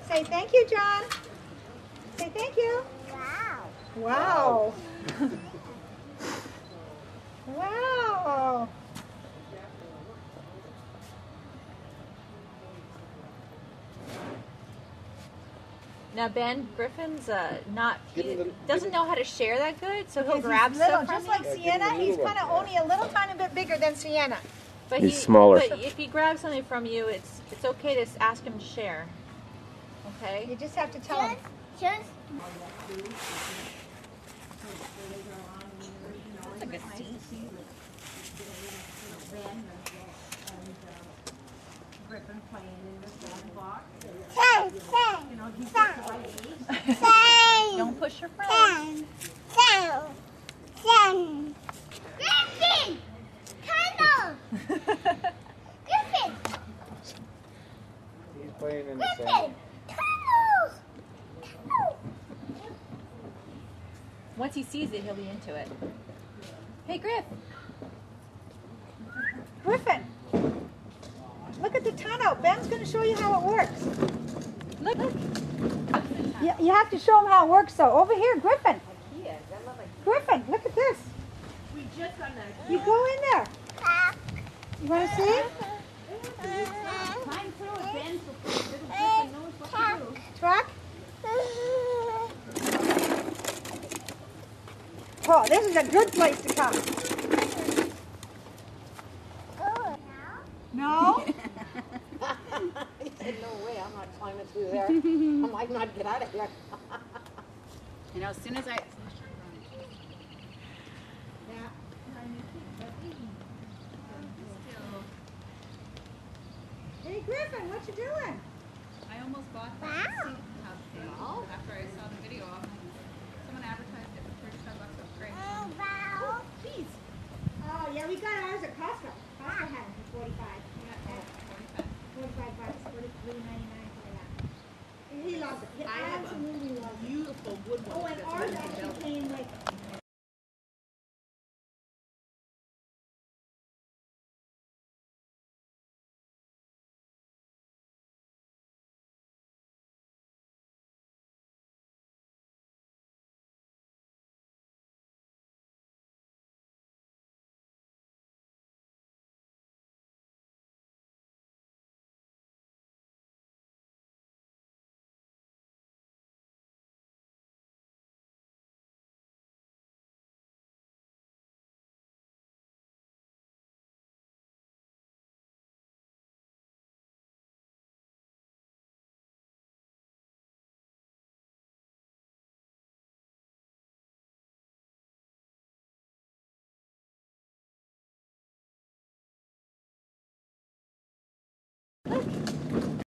Say thank you, John. Say thank you. Wow. Wow. Wow. Now Ben Griffin's doesn't know how to share that good, so he'll Because grab he's little, stuff from just you. like Sienna. He's kind of only a little tiny bit bigger than Sienna. But He's smaller. But if he grabs something from you, it's okay to ask him to share. Okay. You just have to tell him. Just. That's a good seat. Griffin playing in the sandbox. Don't push your friends. Griffin! Tunnel! Griffin! He's playing in the Griffin! sand. Tunnel! Tunnel! Once he sees it, he'll be into it. Hey, Griff. Griffin, look at the tunnel. Ben's going to show you how it works. Look. You have to show him how it works, though. Over here, Griffin. Griffin, look at this. We just got that. You go in there. You want to see? Climb through it, Ben, so little Griffin knows what to do. Truck. Oh, this is a good place to come. No? He said, no way, I'm not climbing through there. I might not get out of here. You know, as soon as I... Hey, Griffin, what you doing? I almost bought that seat house thing after I saw the video. Someone advertised it for $35. That's great. Wow. Jeez. Oh, yeah, we got ours at Costco. Costco had it for 45. $45, $43.99 for that. And he loves it. He absolutely loves it. Beautiful wood Oh, ones and that's ours ready to actually build. came like